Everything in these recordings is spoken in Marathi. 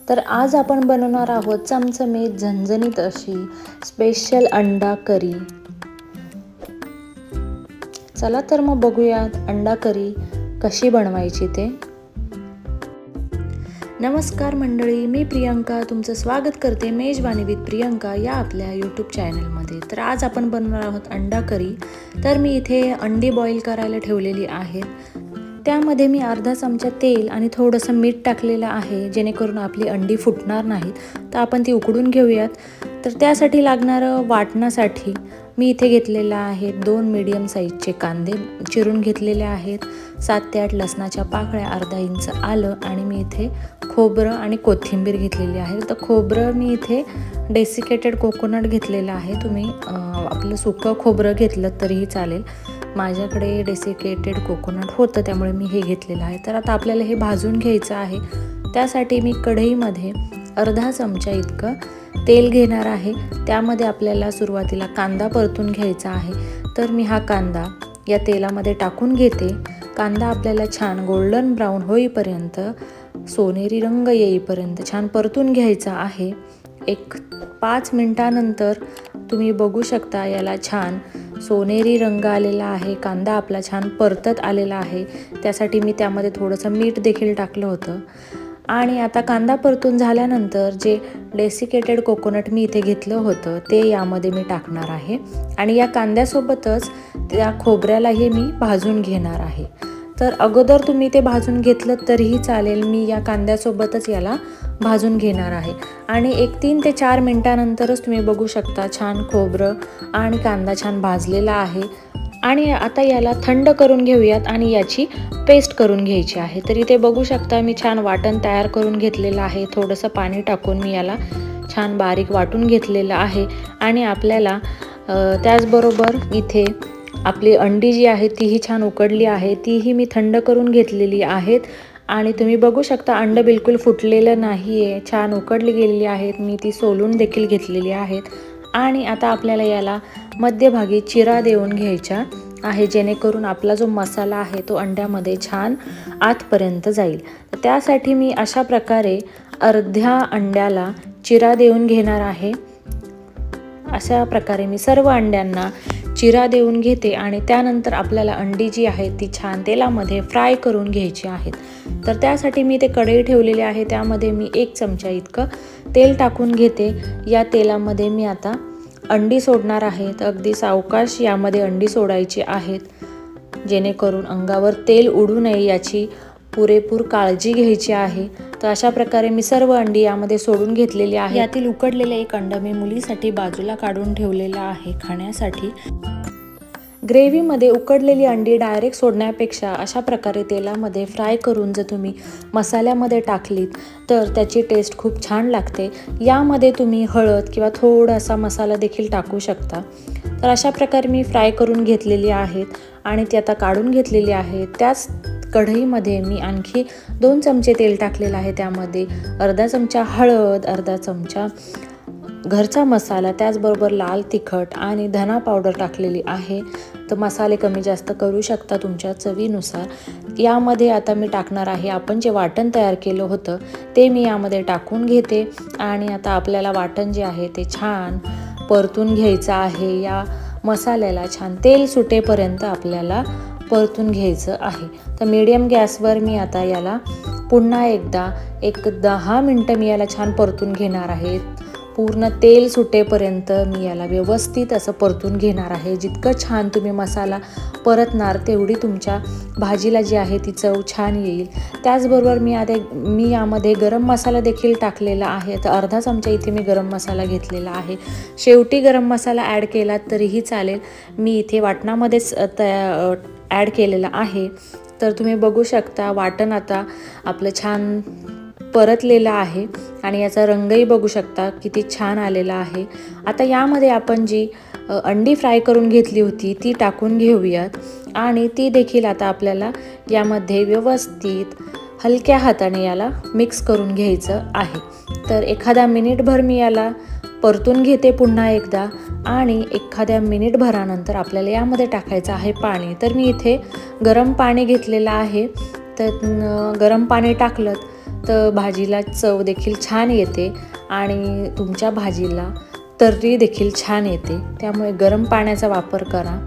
तर आज आपण बनवणार आहोत चमचमीत झणझणीत अशी स्पेशल अंडा करी। चला तर मग बघूयात अंडा करी कशी बनवायची ते। नमस्कार मंडळी, मी प्रियंका तुमचं स्वागत करते मेजवानी विथ प्रियंका या आपल्या यूट्यूब चॅनलमध्ये। तर आज आपण बनवणार आहोत अंडा करी। तर मी इथे अंडी बॉईल करायला ठेवलेली आहेत। त्यामध्ये मी अर्धा चमचा तेल आणि थोडंसं मीठ टाकलेलं आहे, जेणेकरून आपली अंडी फुटणार नाहीत। तर आपण ती उकडून घेऊयात। तर त्यासाठी लागणारं वाटणासाठी मी इथे घेतलेला आहे 2 मीडियम साईजचे कांदे चिरून घेतलेले आहेत, 7 ते 8 लसणाच्या पाकळ्या, अर्धा इंच आलं आणि मी इथे खोबरं आणि कोथिंबीर घेतलेली आहे। तर खोबरं मी इथे डेसिकेटेड कोकोनट घेतलेलं आहे। तुम्ही आपलं सुकं खोबरं घेतलं तरीही चालेल। माझ्याकडे डेसिकेटेड कोकोनट होतं त्यामुळे मी हे घेतलेलं आहे। तर आता आपल्याला हे भाजून घ्यायचं आहे। त्यासाठी मी कढईमध्ये अर्धा चमचा इतकं तेल घेणार आहे। त्यामध्ये आपल्याला सुरुवातीला कांदा परतून घ्यायचा आहे। तर मी हा कांदा या तेलामध्ये टाकून घेते। कांदा आपल्याला छान गोल्डन ब्राऊन होईपर्यंत, सोनेरी रंग येईपर्यंत छान परतून घ्यायचा आहे। 5 मिनिटानंतर तुम्ही बघू शकता याला छान सोनेरी रंग आलेला आहे। कांदा आपला छान परतत आलेला आहे। त्यासाठी मी त्यामध्ये थोडंसं मीठ देखील टाकलं होतं। आणि आता कांदा परतून झाल्यानंतर जे डेसिकेटेड कोकोनट मी इथे घेतलं होतं ते यामध्ये मी टाकणार आहे। आणि या कांद्यासोबतच त्या खोबऱ्यालाही मी भाजून घेणार आहे। तर अगोदर तुम्ही ते भाजून घेतलं तरीही चालेल, मी या कांद्यासोबतच याला भाजून घेणार आहे। आणि 3 ते 4 मिनिटानंतरच तुम्ही बघू शकता छान खोबरं आणि कांदा छान भाजलेला आहे। आणि आता याला थंड करून घेऊयात आणि याची पेस्ट करून घ्यायची आहे। तर इथे बघू शकता मी छान वाटण तयार करून घेतलेलं आहे। थोडंसं पाणी टाकून मी याला छान बारीक वाटून घेतलेलं आहे। आणि आपल्याला त्याचबरोबर इथे आपली अंडी जी आहे तीही छान उकडली आहे, तीही मी थंड करून घेतलेली आहेत। आणि तुम्ही बघू शकता अंड बिलकुल फुटलेलं नाही आहे, छान उकडली गेलेली आहेत। मी ती सोलून देखील घेतलेली आहेत। आणि आता आपल्याला याला मध्यभागी चिरा देऊन घ्यायचा आहे, जेणेकरून आपला जो मसाला आहे तो अंड्यामध्ये छान आतपर्यंत जाईल। तर त्यासाठी मी अशा प्रकारे अर्ध्या अंड्याला चिरा देऊन घेणार आहे। अशा प्रकारे मी सर्व अंड्यांना चिरा देऊन घेते आणि त्यानंतर आपल्याला अंडी जी आहे ती छान तेलामध्ये फ्राय करून घ्यायची आहेत। तर त्यासाठी मी ते कढई ठेवलेली आहे, त्यामध्ये मी 1 चमचा इतकं तेल टाकून घेते। या तेलामध्ये मी आता अंडी सोडणार आहे। तर अगदी सावकाश यामध्ये अंडी सोडायची आहेत, जेणेकरून अंगावर तेल उडू नये याची पुरेपूर काळजी घ्यायची आहे। तर अशा प्रकारे मी सर्व अंडी यामध्ये सोडून घेतलेली आहे। यातील उकडलेले 1 अंडं मी मुलीसाठी बाजूला काढून ठेवलेलं आहे खाण्यासाठी। ग्रेव्हीमध्ये उकडलेली अंडी डायरेक्ट सोडण्यापेक्षा अशा प्रकारे तेलामध्ये फ्राय करून जर तुम्ही मसाल्यामध्ये टाकलीत तर त्याची टेस्ट खूप छान लागते। यामध्ये तुम्ही हळद किंवा थोडासा मसाला देखील टाकू शकता। तर अशा प्रकारे मी फ्राय करून घेतलेली आहेत आणि ती आता काढून घेतलेली आहे। त्याच कढईमध्ये मी आणखी 2 चमचे तेल टाकलेलं आहे। त्यामध्ये अर्धा चमचा हळद, अर्धा चमचा घरचा मसाला, त्याचबरोबर लाल तिखट आणि धना पावडर टाकलेली आहे। तर मसाले कमी जास्त करू शकता तुमच्या चवीनुसार। यामध्ये आता मी टाकणार आहे आपण जे वाटण तयार केलं होतं ते मी यामध्ये टाकून घेते। आणि आता आपल्याला वाटण जे आहे ते छान परतून घ्यायचं आहे। या मसाल्याला छान तेल सुटेपर्यंत आपल्याला परतून घ्यायचं आहे। तर मीडियम गॅसवर मी आता याला पुन्हा एकदा 10 मिनटं मी याला छान परतून घेणार आहे। पूर्ण तेल सुटेपर्यंत मी याला व्यवस्थित असं परतून घेणार आहे। जितकं छान तुम्ही मसाला परतणार तेवढी तुमच्या भाजीला जी आहे ती चव छान येईल। त्याचबरोबर मी यामध्ये गरम मसाला देखील टाकलेला आहे। तर अर्धा चमचा इथे मी गरम मसाला घेतलेला आहे। शेवटी गरम मसाला ॲड केला तरीही चालेल, मी इथे वाटणामध्येच ॲड केलेला आहे। तर तुम्ही बघू शकता वाटण आता आपलं छान परतलेला आहे आणि याचा रंगही बघू शकता किती छान आलेला आहे। आता यामध्ये आपण जी अंडी फ्राय करून घेतली होती ती टाकून घेऊयात आणि ती देखील आता आपल्याला यामध्ये व्यवस्थित हलक्या हाताने याला मिक्स करून घ्यायचं आहे। तर एखादा मिनिटभर मी याला परतून घेते पुन्हा एकदा आणि एखाद्या मिनिटभरानंतर आपल्याला यामध्ये टाकायचं आहे पाणी। तर मी इथे गरम पाणी घेतलेलं आहे। तर गरम पाणी टाकलं तर भाजीला चव देखील छान येते आणि तुमच्या भाजीला तर्री देखील छान येते। त्यामुळे गरम पाण्याचा वापर करा।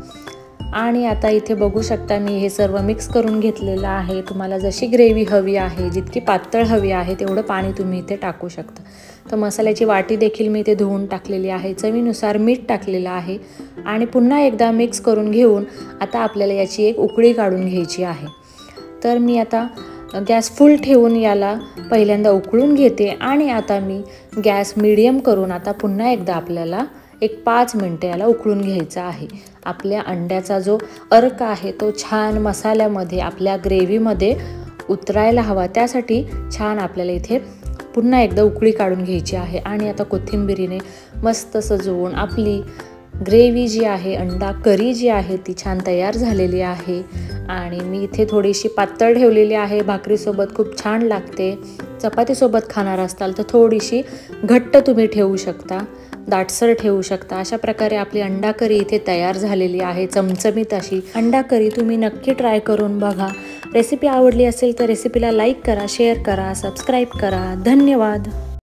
आणि आता इथे बघू शकता मी हे सर्व मिक्स करून घेतलेलं आहे। तुम्हाला जशी ग्रेव्ही हवी आहे, जितकी पातळ हवी आहे तेवढं पाणी तुम्ही इथे टाकू शकता। तर मसाल्याची वाटी देखील मी इथे धुवून टाकलेली आहे, चवीनुसार मीठ टाकलेलं आहे आणि पुन्हा एकदा मिक्स करून घेऊन आता आपल्याला याची एक उकळी काढून घ्यायची आहे। तर मी आता गॅस फुल ठेवून याला पहिल्यांदा उकळून घेते आणि आता मी गॅस मीडियम करून आता पुन्हा एकदा आपल्याला एक 5 मिनिटे याला उकळून घ्यायचा आहे। आपल्या अंड्याचा जो अर्क आहे तो छान मसाल्यामध्ये आपल्या ग्रेव्हीमध्ये उतरायला हवा, त्यासाठी छान आपल्याला इथे पुन्हा एकदा उकळी काढून घ्यायची आहे। आणि आता कोथिंबीरीने मस्त सजवून आपली ग्रेव्ही जी आहे, अंडा करी जी आहे ती छान तयार झालेली आहे। आणि मी इथे थोडीशी पातळ ठेवलेली आहे, भाकरीसोबत खूप छान लागते। चपातीसोबत खाणार असाल तर थोडीशी घट्ट तुम्ही ठेवू शकता, दाटसर ठेवू शकता। अशा प्रकारे आपली अंडा करी इथे तयार झालेली आहे, चमचमीत अशी अंडा करी। तुम्ही नक्की ट्राय करून बघा। रेसिपी आवडली असेल तर रेसिपीला लाईक करा, शेअर करा, सबस्क्राईब करा। धन्यवाद।